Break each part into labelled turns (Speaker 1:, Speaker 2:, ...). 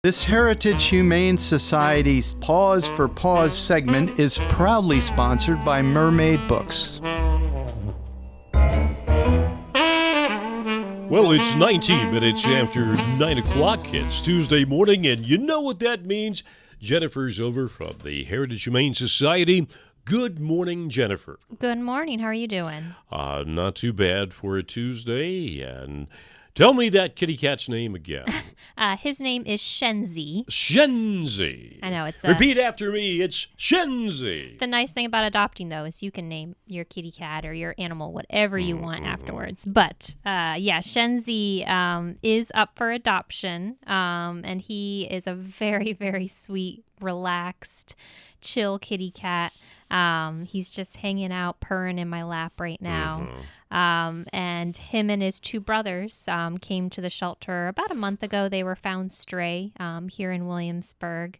Speaker 1: This Heritage Humane Society's Paws for Paws segment is proudly sponsored by Mermaid Books.
Speaker 2: Well, it's 19 minutes after 9 o'clock. It's Tuesday morning, and you know what that means. Jennifer's over from the Heritage Humane Society. Good morning, Jennifer.
Speaker 3: Good morning. How are you doing?
Speaker 2: Not too bad for a Tuesday. And tell me that kitty cat's name again.
Speaker 3: His name is Shenzi.
Speaker 2: Shenzi.
Speaker 3: I know.
Speaker 2: Repeat after me. It's Shenzi.
Speaker 3: The nice thing about adopting, though, is you can name your kitty cat or your animal whatever you want afterwards. But, Shenzi is up for adoption, and he is a very, very sweet, relaxed, chill kitty cat. He's just hanging out, purring in my lap right now. And him and his two brothers came to the shelter about a month ago. They were found stray here in Williamsburg.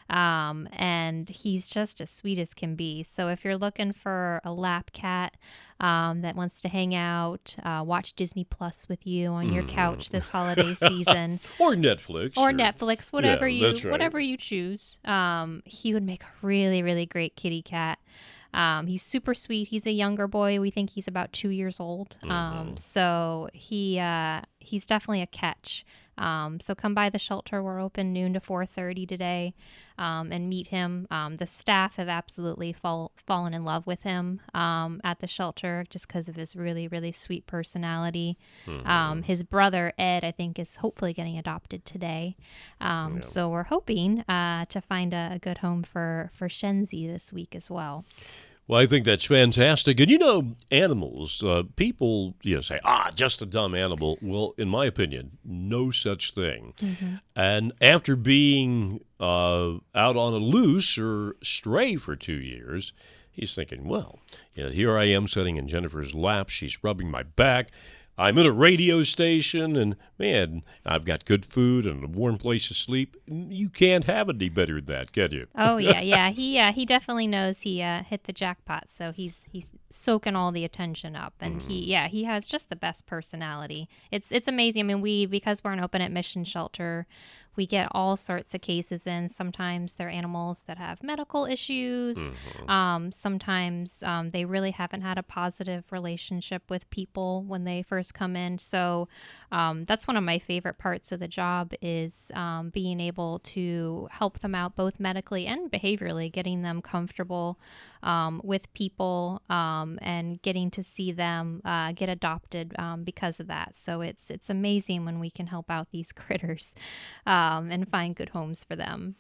Speaker 3: And he's just as sweet as can be. So if you're looking for a lap cat that wants to hang out, watch Disney Plus with you on your couch this holiday season,
Speaker 2: or Netflix,
Speaker 3: whatever you choose, he would make a really, really great kitty cat. He's super sweet. He's a younger boy. We think he's about 2 years old. So he's definitely a catch. So come by the shelter. We're open noon to 4:30 today, and meet him. The staff have absolutely fallen in love with him at the shelter just because of his really, really sweet personality. His brother, Ed, I think, is hopefully getting adopted today. So we're hoping to find a good home for Shenzi this week as well.
Speaker 2: Well, I think that's fantastic. And, animals, people, say, just a dumb animal. Well, in my opinion, no such thing. And after being out on a loose or stray for 2 years, he's thinking, well, here I am sitting in Jennifer's lap. She's rubbing my back. I'm at a radio station, and, man, I've got good food and a warm place to sleep. You can't have any better than that, can you?
Speaker 3: Oh, yeah. He definitely knows he hit the jackpot, so he's soaking all the attention up. And he has just the best personality. It's amazing. I mean, because we're an open admission shelter, we get all sorts of cases in. Sometimes they're animals that have medical issues. Sometimes they really haven't had a positive relationship with people when they first come in. So that's one of my favorite parts of the job is being able to help them out both medically and behaviorally, getting them comfortable with people and getting to see them get adopted because of that. So it's amazing when we can help out these critters and find good homes for them.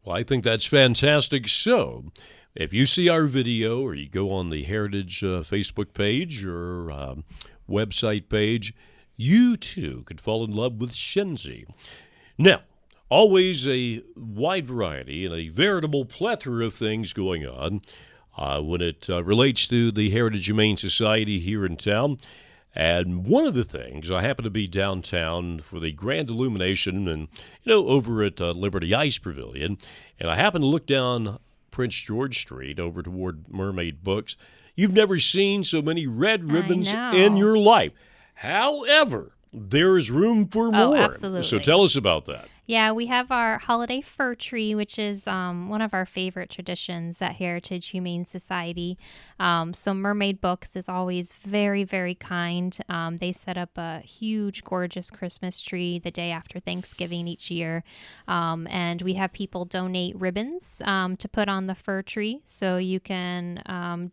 Speaker 2: Well, I think that's fantastic. So if you see our video or you go on the Heritage Facebook page or website page, you too could fall in love with Shenzi. Now, always a wide variety and a veritable plethora of things going on when it relates to the Heritage Humane Society here in town. And one of the things, I happen to be downtown for the grand illumination and, over at Liberty Ice Pavilion, and I happen to look down Prince George Street over toward Mermaid Books. You've never seen so many red ribbons in your life. However, there is room for more.
Speaker 3: Oh, absolutely.
Speaker 2: So tell us about that.
Speaker 3: Yeah, we have our holiday fur tree, which is one of our favorite traditions at Heritage Humane Society. So Mermaid Books is always very, very kind. They set up a huge, gorgeous Christmas tree the day after Thanksgiving each year. And we have people donate ribbons to put on the fur tree. So you can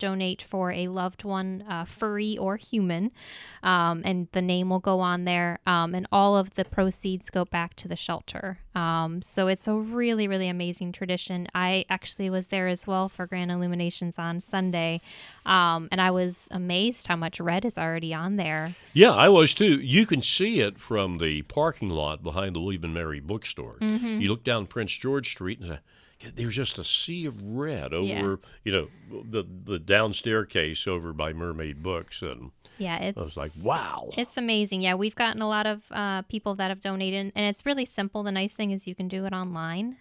Speaker 3: donate for a loved one, furry or human. And the name will go on there. And all of the proceeds go back to the shelter. So it's a really, really amazing tradition. I actually was there as well for Grand Illuminations on Sunday, and I was amazed how much red is already on there.
Speaker 2: Yeah, I was too. You can see it from the parking lot behind the William and Mary bookstore. You look down Prince George Street and say, there's just a sea of red
Speaker 3: Yeah.
Speaker 2: over, the down staircase over by Mermaid Books, and
Speaker 3: Yeah,
Speaker 2: I was like, wow.
Speaker 3: it's amazing. Yeah, we've gotten a lot of people that have donated, and it's really simple. The nice thing is you can do it online.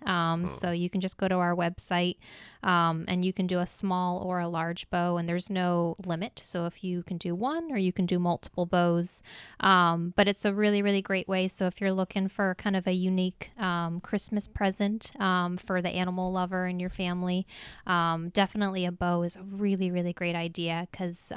Speaker 3: So you can just go to our website, and you can do a small or a large bow, and there's no limit. So if you can do one or you can do multiple bows, but it's a really, really great way. So if you're looking for kind of a unique Christmas present for the animal lover in your family, definitely a bow is a really, really great idea because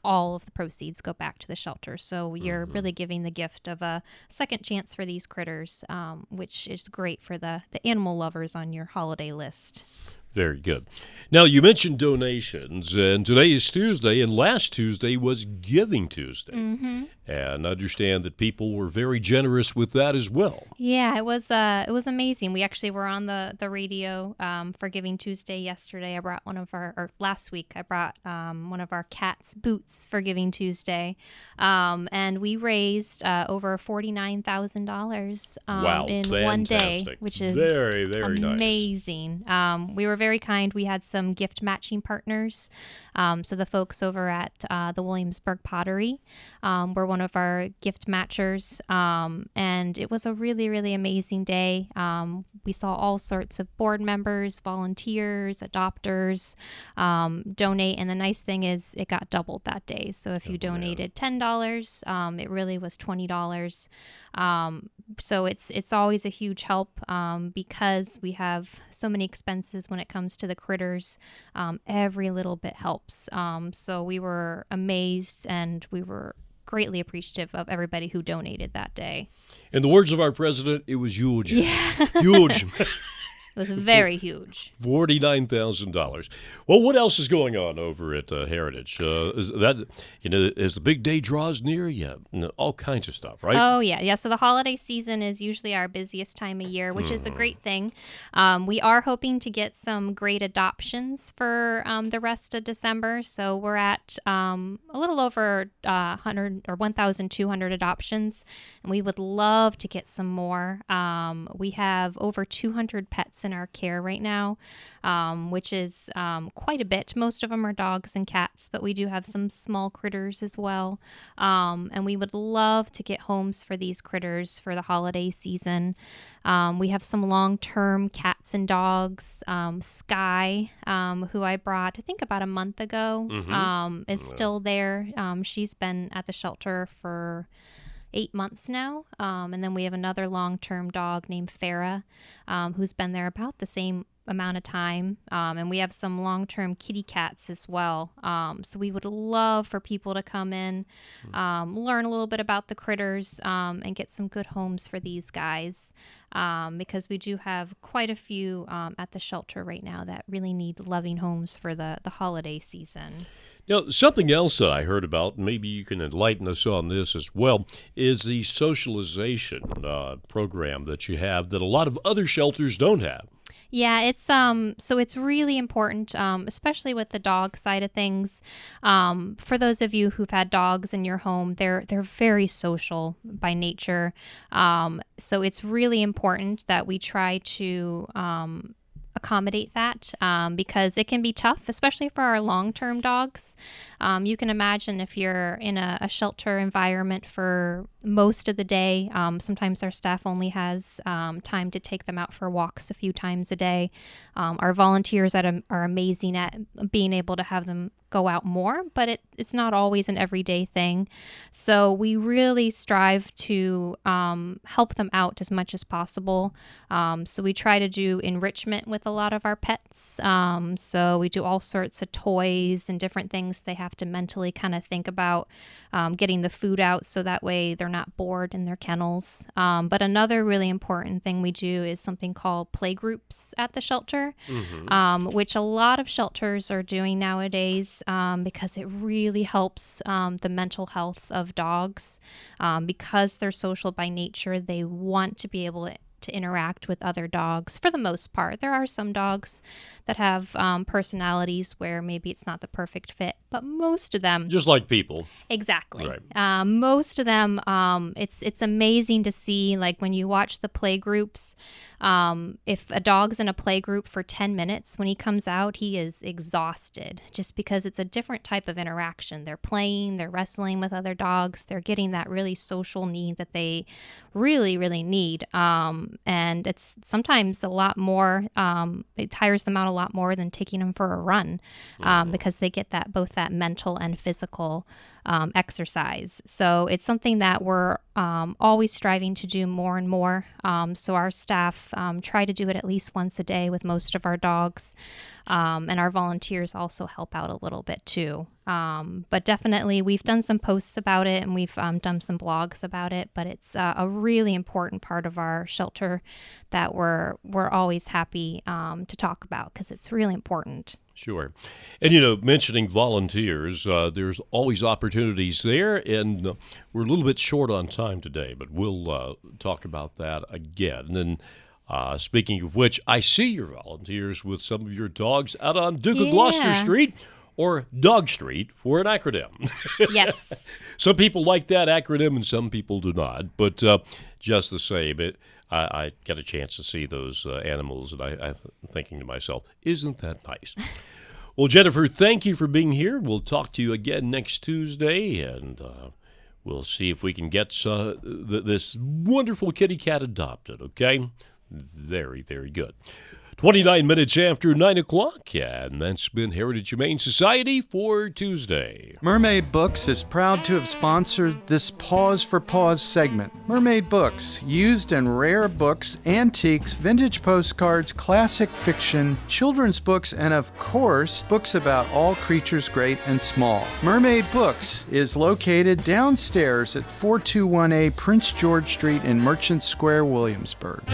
Speaker 3: all of the proceeds go back to the shelter. So you're really giving the gift of a second chance for these critters, which is great for the animal lovers on your holiday list.
Speaker 2: Very good. Now, you mentioned donations, and today is Tuesday, and last Tuesday was Giving Tuesday. And I understand that people were very generous with that as well.
Speaker 3: Yeah, it was amazing. We actually were on the radio for Giving Tuesday yesterday. I brought or last week, I brought one of our cats' boots for Giving Tuesday, and we raised over $49,000
Speaker 2: Wow,
Speaker 3: in
Speaker 2: fantastic.
Speaker 3: one day, which is
Speaker 2: very, very
Speaker 3: amazing. We were very kind. We had some gift matching partners. So the folks over at the Williamsburg Pottery were one of our gift matchers, and it was a really, really amazing day. We saw all sorts of board members, volunteers, adopters donate, and the nice thing is it got doubled that day. So if you donated $10, it really was $20. So it's always a huge help because we have so many expenses when it comes to the critters. Every little bit helps. So we were amazed, and we were greatly appreciative of everybody who donated that day.
Speaker 2: In the words of our president, it was huge.
Speaker 3: Yeah.
Speaker 2: Huge.
Speaker 3: It was very huge.
Speaker 2: $49,000. Well, what else is going on over at Heritage? Is that as the big day draws near, all kinds of stuff, right?
Speaker 3: Oh, yeah. So the holiday season is usually our busiest time of year, which is a great thing. We are hoping to get some great adoptions for the rest of December. So we're at a little over 100 or 1,200 adoptions, and we would love to get some more. We have over 200 pets in our care right now, which is quite a bit. Most of them are dogs and cats, but we do have some small critters as well. And we would love to get homes for these critters for the holiday season. We have some long-term cats and dogs. Sky, who I brought, I think about a month ago, is still there. She's been at the shelter for 8 months now. And then we have another long-term dog named Farah, who's been there about the same amount of time. And we have some long-term kitty cats as well. So we would love for people to come in, learn a little bit about the critters, and get some good homes for these guys. Because we do have quite a few at the shelter right now that really need loving homes for the holiday season.
Speaker 2: Now, something else that I heard about, maybe you can enlighten us on this as well, is the socialization program that you have that a lot of other shelters don't have.
Speaker 3: Yeah, so it's really important, especially with the dog side of things. For those of you who've had dogs in your home, they're very social by nature. So it's really important that we try to accommodate that because it can be tough, especially for our long-term dogs. You can imagine if you're in a shelter environment for most of the day. Sometimes our staff only has time to take them out for walks a few times a day. Our volunteers are amazing at being able to have them go out more, but it's not always an everyday thing. So we really strive to help them out as much as possible. So we try to do enrichment with a lot of our pets. So we do all sorts of toys and different things they have to mentally kind of think about, getting the food out so that way they're not bored in their kennels. But another really important thing we do is something called play groups at the shelter, which a lot of shelters are doing nowadays. Because it really helps the mental health of dogs. Because they're social by nature, they want to be able to interact with other dogs for the most part. There are some dogs that have personalities where maybe it's not the perfect fit, but most of them,
Speaker 2: just like people.
Speaker 3: exactly.
Speaker 2: Right.
Speaker 3: Most of them, it's amazing to see, like when you watch the play groups, if a dog's in a play group for 10 minutes, when he comes out, he is exhausted just because it's a different type of interaction. They're playing, they're wrestling with other dogs, they're getting that really social need that they really, really need. And it's sometimes a lot more, it tires them out a lot more than taking them for a run, because they get both that mental and physical exercise. So it's something that we're always striving to do more and more. So our staff try to do it at least once a day with most of our dogs. And our volunteers also help out a little bit too. But definitely we've done some posts about it, and we've done some blogs about it, but it's a really important part of our shelter that we're always happy to talk about, because it's really important.
Speaker 2: Sure. And, mentioning volunteers, there's always opportunities there, and we're a little bit short on time today, but we'll talk about that again. And speaking of which, I see your volunteers with some of your dogs out on Duke of Gloucester Street, or Dog Street for an acronym.
Speaker 3: Yes.
Speaker 2: Some people like that acronym and some people do not, but just the same, I got a chance to see those animals, and I'm thinking to myself, isn't that nice? Well, Jennifer, thank you for being here. We'll talk to you again next Tuesday, and we'll see if we can get this wonderful kitty cat adopted, okay? Very, very good. 29 minutes after 9 o'clock, and that's been Heritage Humane Society for Tuesday.
Speaker 1: Mermaid Books is proud to have sponsored this Paws for Paws segment. Mermaid Books, used and rare books, antiques, vintage postcards, classic fiction, children's books, and of course, books about all creatures great and small. Mermaid Books is located downstairs at 421A Prince George Street in Merchant Square, Williamsburg.